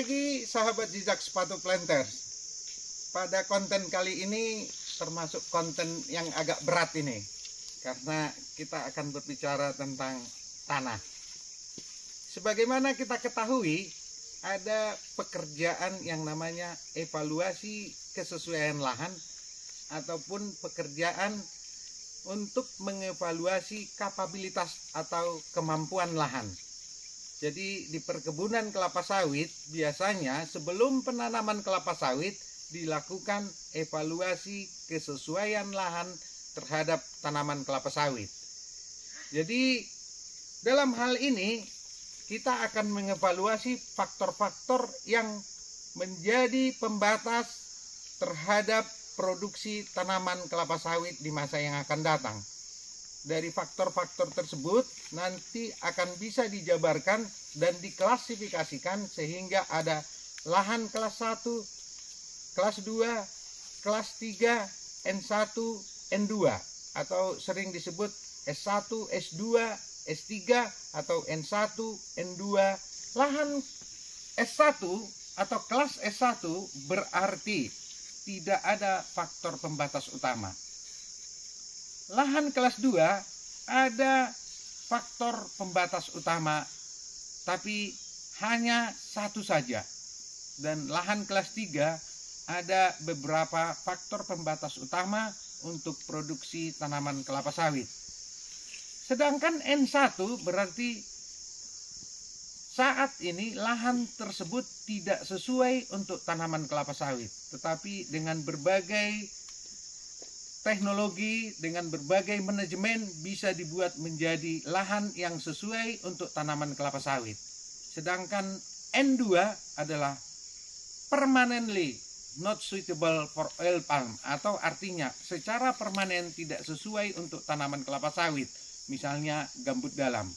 lagi sahabat jejak sepatu planters. Pada konten kali ini termasuk konten yang agak berat ini, karena kita akan berbicara tentang tanah. Sebagaimana kita ketahui, ada pekerjaan yang namanya evaluasi kesesuaian lahan ataupun pekerjaan untuk mengevaluasi kapabilitas atau kemampuan lahan. Jadi di perkebunan kelapa sawit biasanya sebelum penanaman kelapa sawit dilakukan evaluasi kesesuaian lahan terhadap tanaman kelapa sawit. Jadi dalam hal ini kita akan mengevaluasi faktor-faktor yang menjadi pembatas terhadap produksi tanaman kelapa sawit di masa yang akan datang. Dari faktor-faktor tersebut nanti akan bisa dijabarkan dan diklasifikasikan sehingga ada lahan kelas 1, kelas 2, kelas 3, N1, N2 atau sering disebut S1, S2, S3 atau N1, N2. Lahan S1 atau kelas S1 berarti tidak ada faktor pembatas utama. Lahan kelas 2 ada faktor pembatas utama, tapi hanya satu saja. Dan lahan kelas 3 ada beberapa faktor pembatas utama untuk produksi tanaman kelapa sawit. Sedangkan N1 berarti saat ini lahan tersebut tidak sesuai untuk tanaman kelapa sawit, tetapi dengan berbagai teknologi, dengan berbagai manajemen bisa dibuat menjadi lahan yang sesuai untuk tanaman kelapa sawit. Sedangkan N2 adalah permanently not suitable for oil palm, atau artinya secara permanen tidak sesuai untuk tanaman kelapa sawit, misalnya gambut dalam.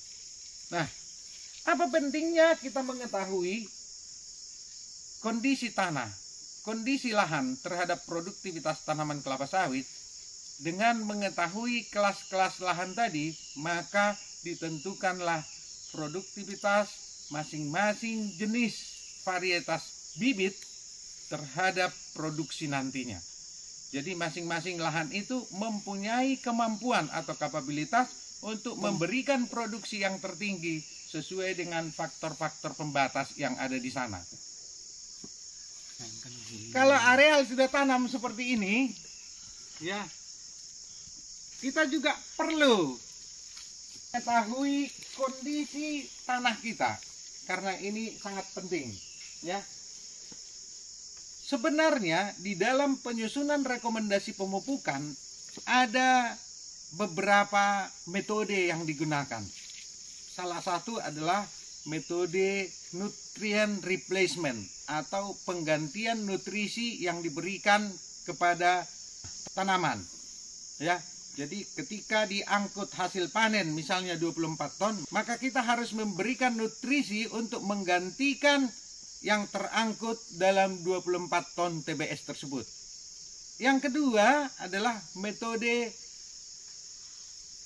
Nah, apa pentingnya kita mengetahui kondisi tanah, kondisi lahan terhadap produktivitas tanaman kelapa sawit? Dengan mengetahui kelas-kelas lahan tadi, maka ditentukanlah produktivitas masing-masing jenis varietas bibit terhadap produksi nantinya. Jadi masing-masing lahan itu mempunyai kemampuan atau kapabilitas untuk memberikan produksi yang tertinggi sesuai dengan faktor-faktor pembatas yang ada di sana. Kalau areal sudah tanam seperti ini, ya, kita juga perlu mengetahui kondisi tanah kita, karena ini sangat penting, ya. Sebenarnya di dalam penyusunan rekomendasi pemupukan ada beberapa metode yang digunakan. Salah satu adalah metode nutrient replacement atau penggantian nutrisi yang diberikan kepada tanaman, ya. Jadi ketika diangkut hasil panen misalnya 24 ton, maka kita harus memberikan nutrisi untuk menggantikan yang terangkut dalam 24 ton TBS tersebut. Yang kedua adalah metode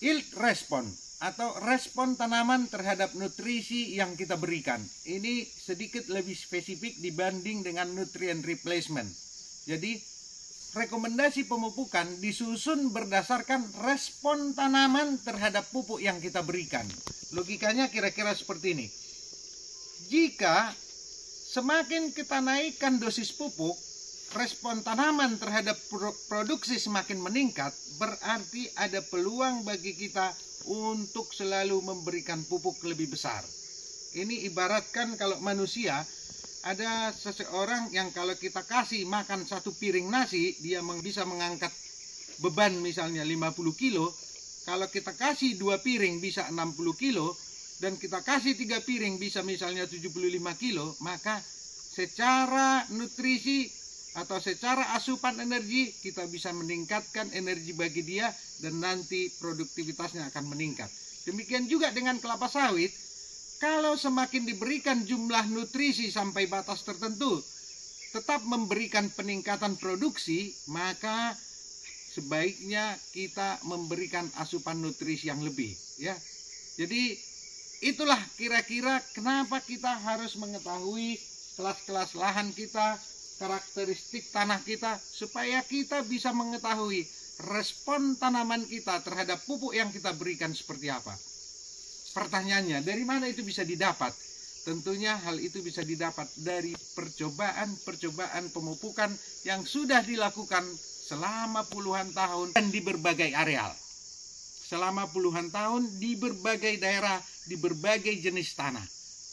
yield response atau respon tanaman terhadap nutrisi yang kita berikan. Ini sedikit lebih spesifik dibanding dengan nutrient replacement. Jadi rekomendasi pemupukan disusun berdasarkan respon tanaman terhadap pupuk yang kita berikan. Logikanya kira-kira seperti ini. Jika semakin kita naikkan dosis pupuk, respon tanaman terhadap produksi semakin meningkat, berarti ada peluang bagi kita untuk selalu memberikan pupuk lebih besar. Ini ibaratkan kalau manusia, ada seseorang yang kalau kita kasih makan 1 piring nasi, dia bisa mengangkat beban misalnya 50 kilo. Kalau kita kasih 2 piring bisa 60 kilo, dan kita kasih 3 piring bisa misalnya 75 kilo, maka secara nutrisi atau secara asupan energi kita bisa meningkatkan energi bagi dia dan nanti produktivitasnya akan meningkat. Demikian juga dengan kelapa sawit. Kalau semakin diberikan jumlah nutrisi sampai batas tertentu, tetap memberikan peningkatan produksi, maka sebaiknya kita memberikan asupan nutrisi yang lebih, ya. Jadi itulah kira-kira kenapa kita harus mengetahui kelas-kelas lahan kita, karakteristik tanah kita, supaya kita bisa mengetahui respon tanaman kita terhadap pupuk yang kita berikan seperti apa. Pertanyaannya, dari mana itu bisa didapat? Tentunya hal itu bisa didapat dari percobaan-percobaan pemupukan yang sudah dilakukan selama puluhan tahun dan di berbagai areal. Selama puluhan tahun di berbagai daerah, di berbagai jenis tanah.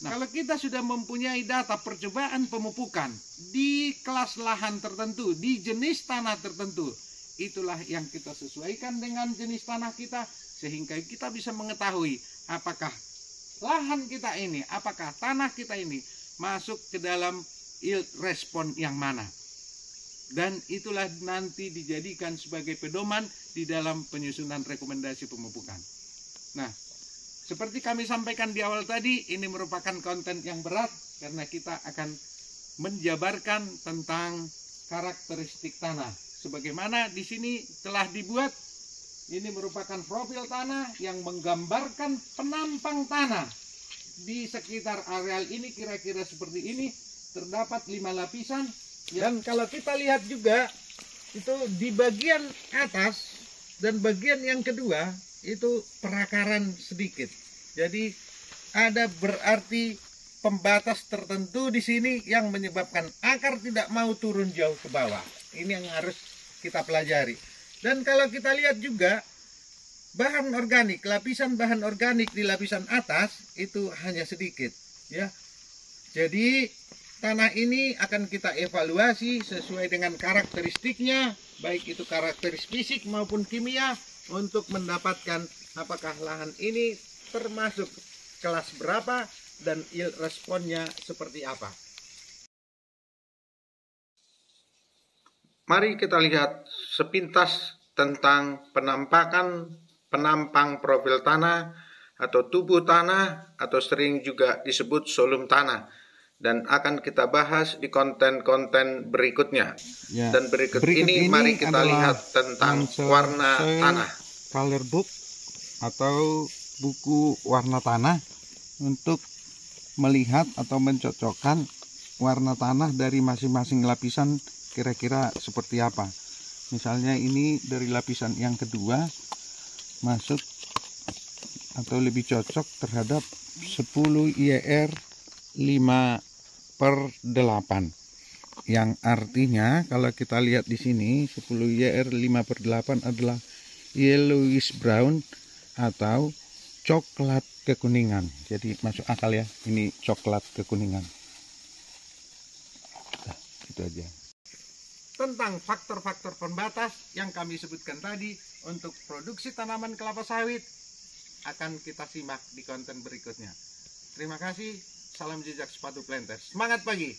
Nah, kalau kita sudah mempunyai data percobaan pemupukan di kelas lahan tertentu, di jenis tanah tertentu, itulah yang kita sesuaikan dengan jenis tanah kita, sehingga kita bisa mengetahui apakah lahan kita ini, apakah tanah kita ini masuk ke dalam yield respon yang mana. Dan itulah nanti dijadikan sebagai pedoman di dalam penyusunan rekomendasi pemupukan. Nah, seperti kami sampaikan di awal tadi, ini merupakan konten yang berat karena kita akan menjabarkan tentang karakteristik tanah. Sebagaimana di sini telah dibuat, ini merupakan profil tanah yang menggambarkan penampang tanah. Di sekitar areal ini kira-kira seperti ini, terdapat 5 lapisan. Dan kalau kita lihat juga, itu di bagian atas dan bagian yang kedua, itu perakaran sedikit. Jadi ada berarti pembatas tertentu di sini yang menyebabkan akar tidak mau turun jauh ke bawah. Ini yang harus kita pelajari. Dan kalau kita lihat juga, bahan organik, lapisan bahan organik di lapisan atas itu hanya sedikit, ya. Jadi tanah ini akan kita evaluasi sesuai dengan karakteristiknya, baik itu karakteristik fisik maupun kimia, untuk mendapatkan apakah lahan ini termasuk kelas berapa dan yield responnya seperti apa. Mari kita lihat sepintas tentang penampang profil tanah atau tubuh tanah, atau sering juga disebut sulum tanah, dan akan kita bahas di konten-konten berikutnya. Ya. Dan berikut ini mari kita lihat tentang warna tanah. Color book atau buku warna tanah untuk melihat atau mencocokkan warna tanah dari masing-masing lapisan kira-kira seperti apa. Misalnya ini dari lapisan yang kedua masuk atau lebih cocok terhadap 10 IR 5/8, yang artinya kalau kita lihat di sini 10 YR 5/8 adalah yellowish brown atau coklat kekuningan. Jadi masuk akal ya, ini coklat kekuningan. Nah, itu aja. Tentang faktor-faktor pembatas yang kami sebutkan tadi untuk produksi tanaman kelapa sawit akan kita simak di konten berikutnya. Terima kasih. Salam jejak sepatu Planters. Semangat pagi.